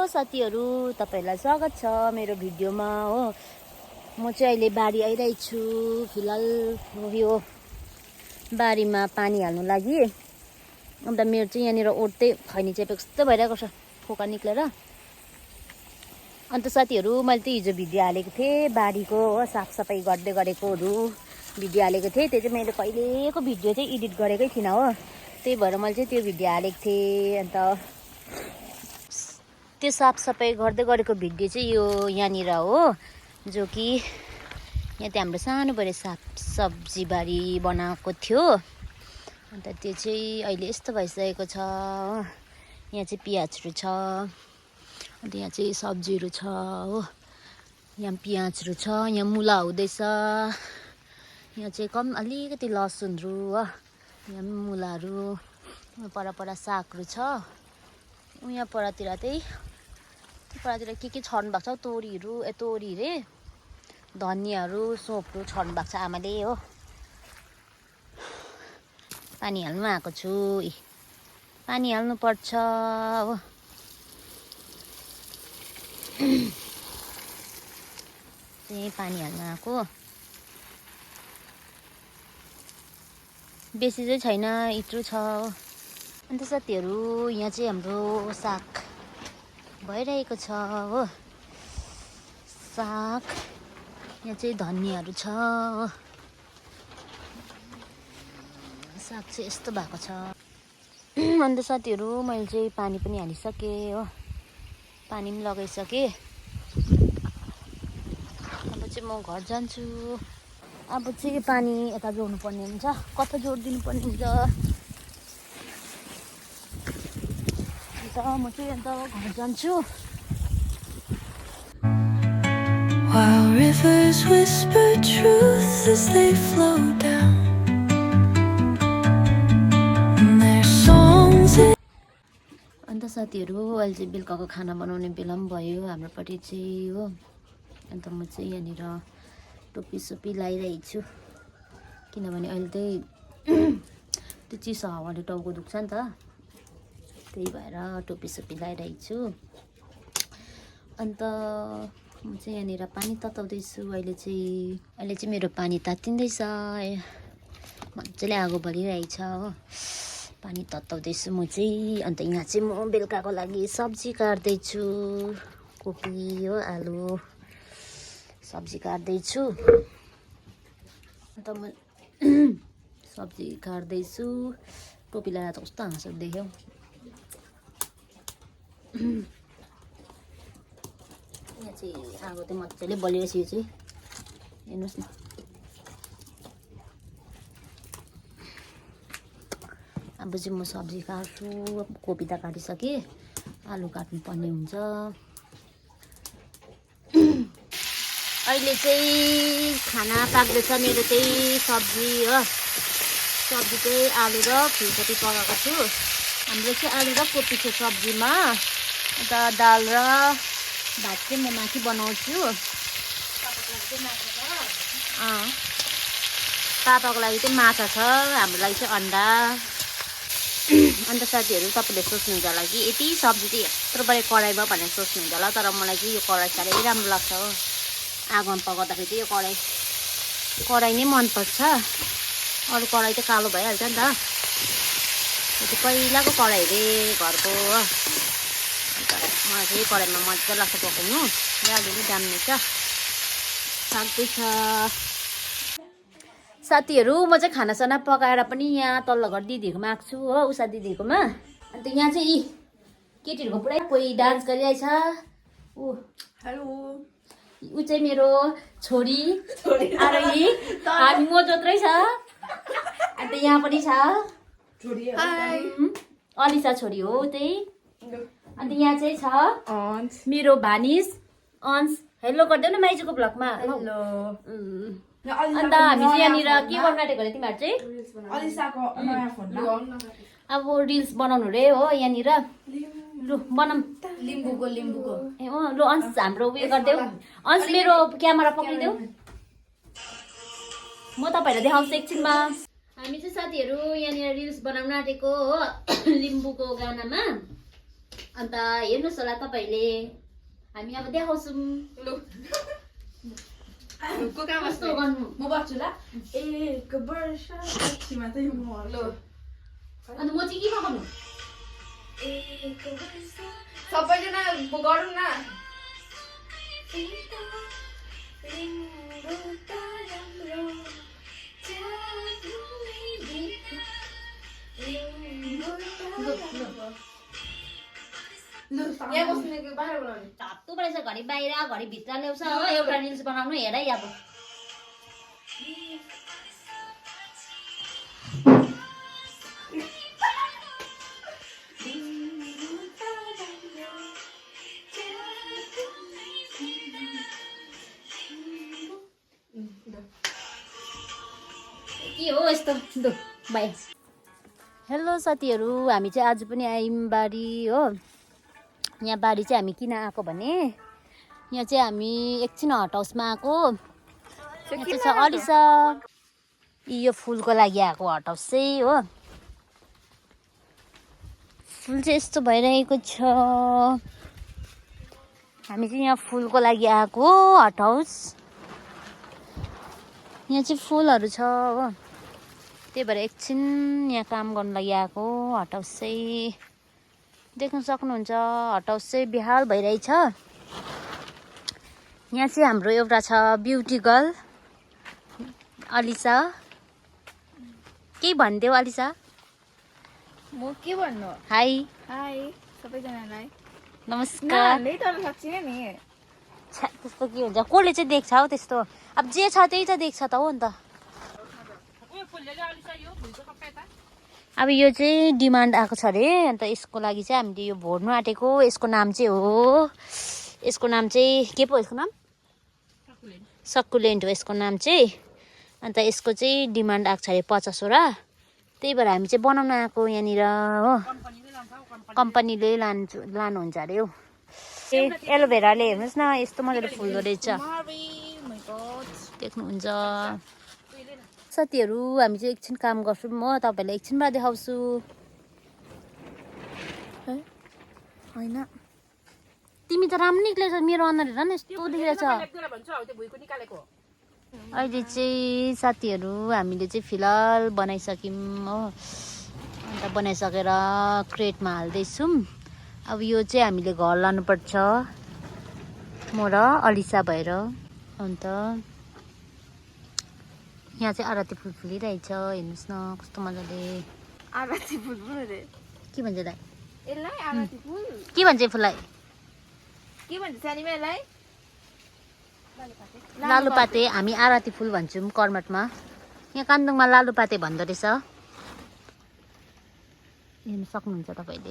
साथीहरु, तपाईहरुलाई स्वागत छ मेरो भिडियोमा हो। म चाहिँ अहिले बारी आइरहेको छु। फिलहाल यो बारीमा पानी हाल्नु लागि। अन्त मेरो चाहिँ यहाँनिर ओट्दै खैनी चेपेको जस्तो भइरहेको छ, फोका निक्लेर। अन्त साथीहरु, मैले चाहिँ हिजो भिडियो हालेको थिएँ बारीको हो, साफसफाई गर्दै गरेकोहरु भिडियो हालेको थिएँ। त्यो चाहिँ मैले कहिलेको भिडियो चाहिँ एडिट गरेकै थिइनँ हो, त्यही भएर मैले चाहिँ त्यो भिडियो हालेको थिएँ। अन्त त्यो साफसफाई गर्दै गरेको भिडियो चाहिँ यो यहाँनिर हो, जो कि यहाँ चाहिँ हाम्रो सानो बडे सब्जी बारी बनाएको थियो। अन्त त्यो चाहिँ अहिले यस्तो भइसकेको छ। यहाँ चाहिँ पियाजहरू छ, अन्त यहाँ चाहिँ सब्जीहरू छ हो। यहाँ पियाजहरू छ, यहाँ मुला हुँदैछ। यहाँ चाहिँ अलिकति लसुनहरू हो, यहाँ मुलाहरू। पर सागहरू छ। यहाँ परतिर चाहिँ के छर्नु भएको छ, तोरी रे, धनियाँहरू, सोपहरू छर्नु भएको छ आमाले हो। पानी हाल्नु आएको छु, पानी हाल्नु पर्छ हो। त्यही पानी हाल्नु आएको, बेसी चाहिँ छैन, यत्रो छ हो। अन्त साथीहरु, यहाँ चाहिँ हाम्रो साग भइरहेको छ हो, साग। यहाँ चाहिँ धनियाँहरू छ हो, साग चाहिँ यस्तो भएको छ। अन्त साथीहरु, मैले चाहिँ पानी पनि हालिसकेँ हो, पानी पनि लगाइसकेँ। अब चाहिँ म घर जान्छु। अब चाहिँ पानी यता जोड्नु पर्ने हुन्छ, कता जोडिदिनु पर्ने हुन्छ। म चाहिँ अन्त घर जान्छु। While rivers whisper truth as they flow down, and their songs. अन्त साथीहरु, अहिले चाहिँ बेलुकाको खाना बनाउने बेला पनि भयो हाम्रोपट्टि चाहिँ हो। अन्त म चाहिँ यहाँनिर टोपी लगाइरहेको छु, किनभने अहिले चाहिँ त्यो चिसो हावाले टाउको दुख्छ नि त, त्यही भएर टोपी लगाइरहेको छु। अन्त म चाहिँ यहाँनिर पानी तताउँदैछु। अहिले चाहिँ मेरो पानी तातिँदैछ, मजाले आगो बलिरहेको छ हो। पानी तताउँदैछु म चाहिँ। अन्त यहाँ चाहिँ म बेलुकाको लागि सब्जी काट्दैछु, कोपी हो, आलु सब्जी काट्दैछु। अन्त म सब्जी काट्दैछु। टोपी लगाएर त कस्तो हाँसो देख्यो। यहाँ चाहिँ आगो चाहिँ मजाले बलिरहेछ। यो चाहिँ हेर्नुहोस् न, अब चाहिँ म सब्जी काट्छु। कोपी त काटिसकेँ, आलु काट्नु पर्ने हुन्छ। अहिले चाहिँ खाना पाक्दैछ मेरो चाहिँ सब्जी हो। सब्जी चाहिँ आलु र फुलकोपी पकाएको छु। हाम्रो चाहिँ आलु र कोपी छ सब्जीमा। अन्त दाल र भात चाहिँ म माथि बनाउँछु। पापाको लागि चाहिँ माछा छ, हाम्रो लागि चाहिँ अन्डा। अन्त साथीहरु, तपाईँले सोच्नुहुन्छ होला कि यति सब्जी चाहिँ यत्रो बढी कराईमा भनेर सोच्नुहुन्छ होला, तर मलाई चाहिँ यो कराई साह्रै राम्रो लाग्छ हो। आगोमा पकाउँदाखेरि चाहिँ यो कराई नै मनपर्छ। अरू कराई त कालो भइहाल्छ नि त। यो चाहिँ पहिलाको कराई रे घरको हो। अन्त मलाई चाहिँ कराईमा मजा लाग्छ पकाउनु, अलिअलि जान्ने छ, सक्दैछ। साथीहरु, म चाहिँ खानासाना पकाएर पनि यहाँ तल्लो घर दिदीहरूकोमा आएको छु हो, उषा दिदीहरूकोमा। अन्त यहाँ चाहिँ यी केटीहरूको पुरै कोही डान्स गरिरहेछ। हेलो, ऊ चाहिँ मेरो छोरी आरोही, हामी म जोत्रै छ। अन्त यहाँ पनि छ अलिसा छोरी हो त्यही। अन्त यहाँ चाहिँ छ मेरो भानिज अंश। हेलो गरिदेऊ न माइजूको ब्लगमा। हेलो। अन्त हामी चाहिँ यहाँनिर के गर्नु आँटेको अरे तिमीहरू चाहिँ? अलिसाको नयाँ फोनमा अब रिल्स बनाउनु रे हो यहाँनिर। लु बनाऊँ। लिम्बूको ए लु अंश हाम्रो उयो गरिदेऊ। अंश मेरो क्यामेरा पक्रिदेऊ, म तपाईहरुलाई देखाउँछु एकछिनमा। हामी चाहिँ साथीहरु यहाँनिर रिल्स बनाउन आँटेको हो लिम्बूको गानामा। अन्त हेर्नुहोस् होला तपाईँले हामी अब देखाउँछौँ कस्तो गर्नु म बच्छु ल एक वर्ष पछिमा चाहिँ म ल अन्त म चाहिँ केमा गर्नु सबैजना गरौँ न यहाँ बस्ने बाहिर बनाउने धत्तु परेछ घरि बाहिर घरि भित्र ल्याउँछ हो एउटा रिल्स बनाउनु हेर है अब के हो यस्तो दु बाई हेलो साथीहरू हामी चाहिँ आज पनि आयौँ बारी हो यहाँ बारी चाहिँ हामी किन आएको भने यहाँ चाहिँ हामी एकछिन हट हाउसमा आएको यहाँ चाहिँ छ अलिसा यो फुलको लागि आएको हट हाउस चाहिँ हो फुल चाहिँ यस्तो भइरहेको छ हामी चाहिँ यहाँ फुलको लागि आएको हट हाउस यहाँ चाहिँ फुलहरू छ हो त्यही भएर एकछिन यहाँ काम गर्नु लागि आएको हट हाउस चाहिँ देख्न सक्नुहुन्छ हट हाउस चाहिँ बेहाल भइरहेछ यहाँ चाहिँ हाम्रो एउटा छ ब्युटी गर्ल अलिसा के भनिदेऊ अलिसा म के भन्नु हाई हाई सबैजनालाई नमस्कार नै तर सक्छिन नि छ्या, त्यस्तो के हुन्छ कसले चाहिँ देख्छ हौ त्यस्तो अब जे छ त्यही त देख्छ त हो नि त अब यो चाहिँ डिमान्ड आएको छ अरे अन्त यसको लागि चाहिँ हामीले यो भर्नु आँटेको यसको नाम चाहिँ हो यसको नाम चाहिँ के पो यसको नाम सक्कुलेन्ट हो यसको नाम चाहिँ अन्त यसको चाहिँ डिमान्ड आएको छ अरे 50वटा त्यही भएर हामी चाहिँ बनाउन आएको यहाँनिर हो कम्पनीले लानुहुन्छ अरे हौ ए एलोभेराले हेर्नुहोस् न यस्तो मजाले फुल्दो रहेछ देख्नुहुन्छ साथीहरू हामी चाहिँ एकछिन काम गर्छौँ म तपाईँलाई एकछिन बाद देखाउँछु होइन तिमी त राम्रो निक्लेछ मेरो अनुहार हेर न यस्तो देखिरहेछ अहिले चाहिँ साथीहरू हामीले चाहिँ फिलहाल बनाइसक्यौँ हो अन्त बनाइसकेर क्रेटमा हाल्दैछौँ अब यो चाहिँ हामीले घर लानुपर्छ म र अलिसा भएर अन्त यहाँ चाहिँ आरती फुल फुलिरहेछ हेर्नुहोस् न कस्तो मजाले आरती फुल रे के भन्छ दाइ यसलाई आरती फुल के भन्छ फुललाई के भन्छ सानीमा यसलाई लालुपाते हामी आरती फुल भन्छौँ कर्मटमा यहाँ कान्दुङमा लालुपाते भन्दो रहेछ हेर्नु सक्नुहुन्छ तपाईँले